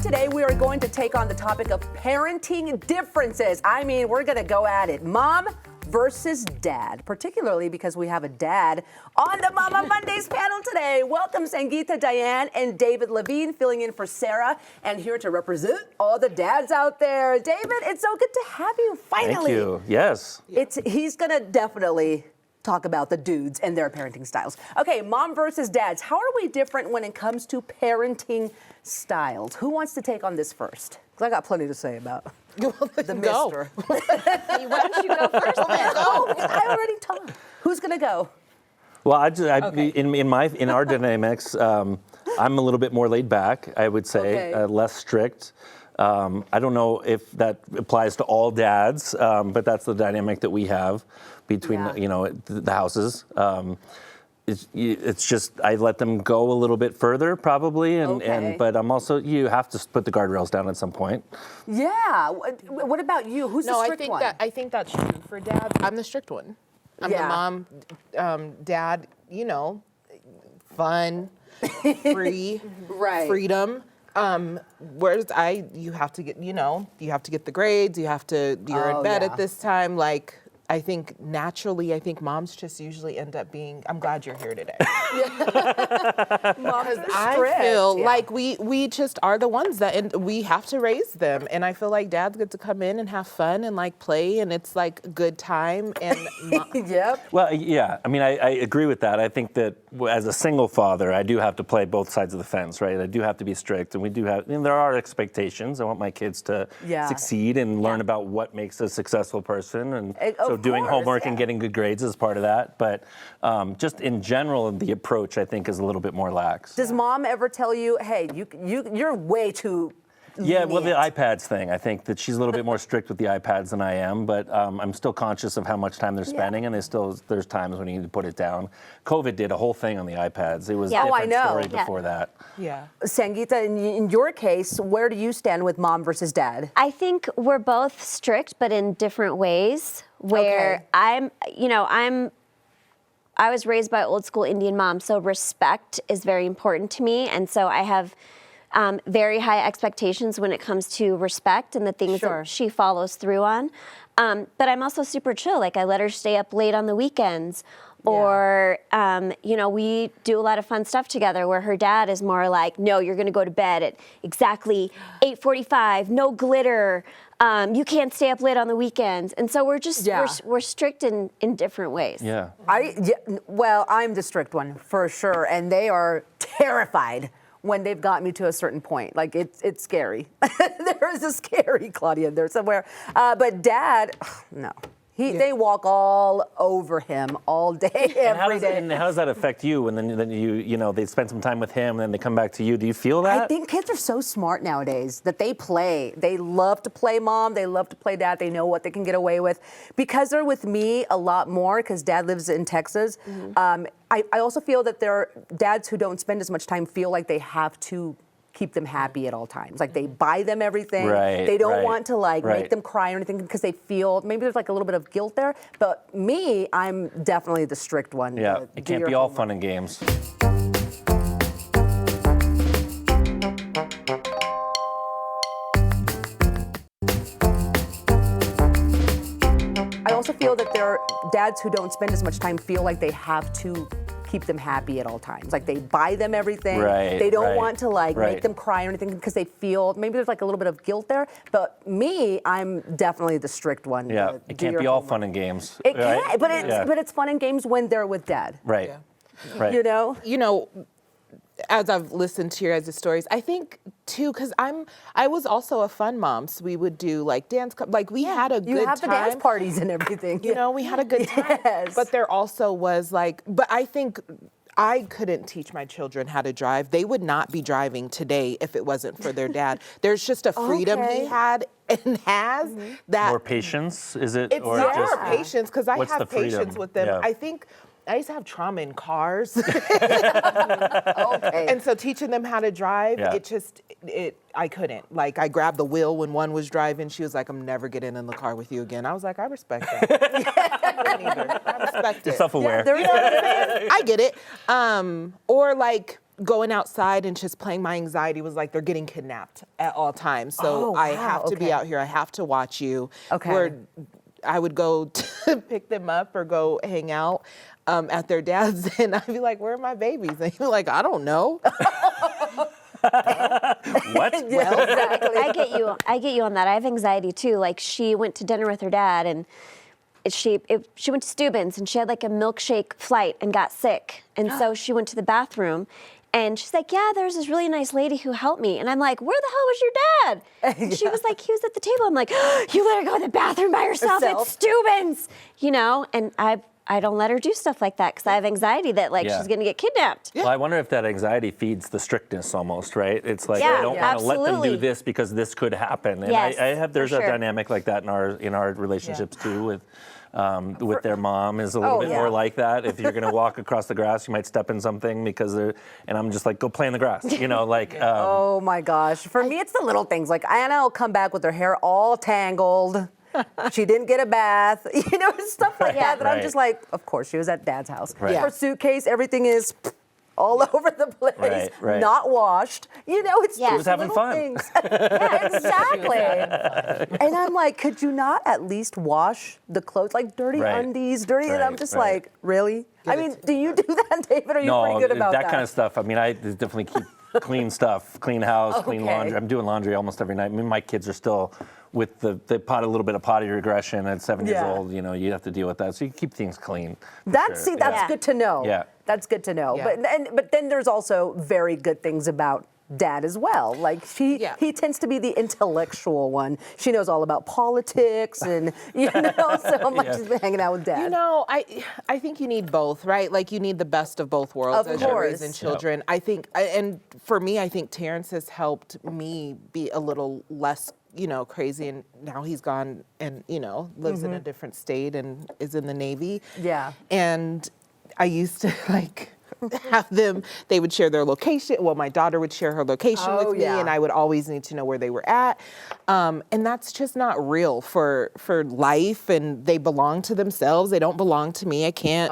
today we are going to take on the topic of parenting differences. I mean, we're going to go at it. Mom versus dad, particularly because we have a dad on the Mama Mondays panel today. Welcome, Sangeeta, Diane, and David Levine, filling in for Sarah, and here to represent all the dads out there. David, it's so good to have you finally. Thank you. Yes. He's going to definitely talk about the dudes and their parenting styles. Okay, mom versus dads. How are we different when it comes to parenting styles? Who wants to take on this first? Because I got plenty to say about the mister. Why don't you go first? I already talked. Who's going to go? Well, in our dynamics, I'm a little bit more laid back, I would say, less strict. I don't know if that applies to all dads, but that's the dynamic that we have between the houses. It's just I let them go a little bit further probably, but I'm also, you have to put the guardrails down at some point. Yeah. What about you? Who's the strict one? I think that's true for dad. I'm the strict one. I'm the mom, dad. Fun, free, freedom. Whereas you have to get, you have to get the grades. You're in bed at this time. Like, I think naturally, moms just usually end up being, I'm glad you're here today. Because I feel like we just are the ones that, and we have to raise them. And I feel like dads get to come in and have fun and like play, and it's like a good time. And Well, yeah, I mean, I agree with that. I think that as a single father, I do have to play both sides of the fence, right? I do have to be strict, and we do have, there are expectations. I want my kids to succeed and learn about what makes a successful person. And so doing homework and getting good grades is part of that. But just in general, the approach, I think, is a little bit more lax. Does mom ever tell you, hey, you're way too lenient? Well, the iPads thing, I think that she's a little bit more strict with the iPads than I am, but I'm still conscious of how much time they're spending, and there's times when you need to put it down. COVID did a whole thing on the iPads. It was a different story before that. Yeah. Sangeeta, in your case, where do you stand with mom versus dad? I think we're both strict, but in different ways. Where I was raised by old school Indian mom, so respect is very important to me, and so I have very high expectations when it comes to respect and the things that she follows through on. But I'm also super chill. Like, I let her stay up late on the weekends, or we do a lot of fun stuff together. Where her dad is more like, no, you're going to go to bed at exactly 8:45. No glitter. You can't stay up late on the weekends. And so we're just, we're strict in different ways. Yeah. Well, I'm the strict one for sure. And they are terrified when they've got me to a certain point. Like, it's scary. There is a scary Claudia there somewhere. But dad, no. They walk all over him all day, every day. And how does that affect you? And then you they spend some time with him, and then they come back to you. Do you feel that? I think kids are so smart nowadays that they play. They love to play mom. They love to play dad. They know what they can get away with. Because they're with me a lot more, because dad lives in Texas, I also feel that there are dads who don't spend as much time feel like they have to keep them happy at all times. Like, they buy them everything. They don't want to make them cry or anything, because they feel maybe there's like a little bit of guilt there. But me, I'm definitely the strict one. Yeah, it can't be all fun and games. I also feel that there are dads who don't spend as much time feel like they have to keep them happy at all times. Like, they buy them everything. They don't want to make them cry or anything, because they feel maybe there's like a little bit of guilt there. But me, I'm definitely the strict one. Yeah, it can't be all fun and games. It can't, but it's fun and games when they're with dad. Right. As I've listened to your guys' stories, I think too, because I was also a fun mom, so we would do like dance, like we had a good time. You have the dance parties and everything. We had a good time. But there also was but I think I couldn't teach my children how to drive. They would not be driving today if it wasn't for their dad. There's just a freedom he had and has that. More patience, is it? It's more patience, because I have patience with them. I think I used to have trauma in cars. And so teaching them how to drive, I couldn't. Like, I grabbed the wheel when one was driving. She was like, I'm never getting in the car with you again. I was like, I respect that. I respect it. You're self-aware. I get it. Or like, going outside and just playing, my anxiety was like they're getting kidnapped at all times. So I have to be out here. I have to watch you. Okay. Where I would go to pick them up or go hang out at their dad's, and I'd be like, "Where are my babies?" And he'd be like, "I don't know." What? Yeah, exactly. I get you on that. I have anxiety too. Like, she went to dinner with her dad, and she went to Steuben's, and she had like a milkshake flight and got sick, and so she went to the bathroom, and she's like, "Yeah, there's this really nice lady who helped me," and I'm like, "Where the hell was your dad?" And she was like, "He was at the table." I'm like, "You let her go to the bathroom by herself at Steuben's," you know, and I don't let her do stuff like that because I have anxiety that she's going to get kidnapped. Well, I wonder if that anxiety feeds the strictness almost, right? It's like, Yeah, I don't want to let them absolutely. do this because this could happen. And Yes, there's for a sure. dynamic like that in our relationships too with their mom is a little bit yeah. more like that. If you're going to walk across the grass, you might step in something and I'm just like, go play in the grass, you know, like. Oh my gosh. For me, it's the little things. Like Anna will come back with her hair all tangled. She didn't get a bath, you know, stuff like that. I'm just like, of course, she was at Dad's house. Right. Her suitcase, everything is all over the place, Right. not washed. You know, it's Yeah. just She was having little fun. things. Yeah, exactly. And I'm like, could you not at least wash the clothes, like dirty Right. undies, dirty? And I'm Right, just right. like, really? I mean, do you do that, David? Are you pretty good about that? that kind of stuff. I mean, I definitely keep clean stuff, clean house, clean Okay. laundry. I'm doing laundry almost every night. I mean, my kids are still with a little bit of potty regression at 7 years Yeah. old. You know, you have to deal with that. So you keep things clean. for That's sure. that's Yeah. good to know. Yeah. That's good to know. Yeah. But then there's also very good things about Dad as well. Like he tends to be the intellectual one. She knows all about politics and you know, so I'm like Yeah. she's been hanging out with Dad. You know, I think you need both, right? Like you need the best of both worlds Of as you're course. raising children. I think, and for me, I think Terrence has helped me be a little less, you know, crazy. And now he's gone and, you know, lives in a different state and is in the Navy. Yeah. And I used to have them, they would share their location. Well, my daughter would share her location Oh, with me yeah. and I would always need to know where they were at. And that's just not real for life, and they belong to themselves. They don't belong to me. I can't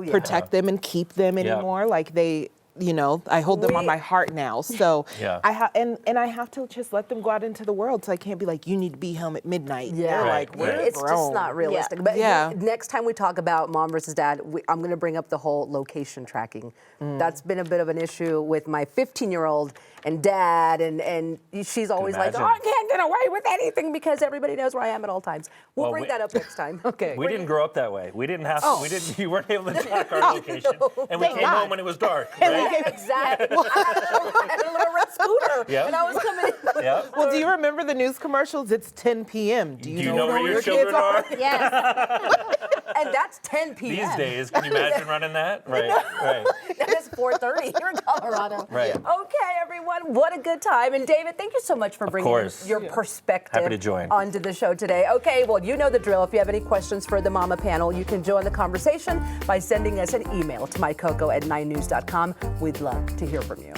protect them and keep them anymore. Like they, you know, I hold them on my heart now. So Yeah. I I have to just let them go out into the world. So I can't be like, you need to be home at midnight. Yeah. They're Right, like, we're right. It's just grown. not realistic. But Yeah. next time we talk about mom versus dad, I'm going to bring up the whole location tracking. That's been a bit of an issue with my 15-year-old and dad, and she's always like, imagine. oh, I can't get away with anything because everybody knows where I am at all times. We'll bring that up next time. Okay. We didn't grow up that way. We didn't have to. We didn't. You weren't able to track our location, and we Thank came God. home when it was dark. Right? Exactly. I had a little red scooter, Yep. and I was coming in. Yep. Well, do you remember the news commercials? It's 10 p.m. Do you know where your children are? Yes. And that's 10 p.m. These days, can you imagine running that? Right. Right. That is 4:30 here in Colorado. Right. Okay, everyone, what a good time. And David, thank you so much for bringing course. your perspective Happy to join. onto the show today. Okay, well, you know the drill. If you have any questions for the Mama panel, you can join the conversation by sending us an email to mycoco@9news.com. We'd love to hear from you.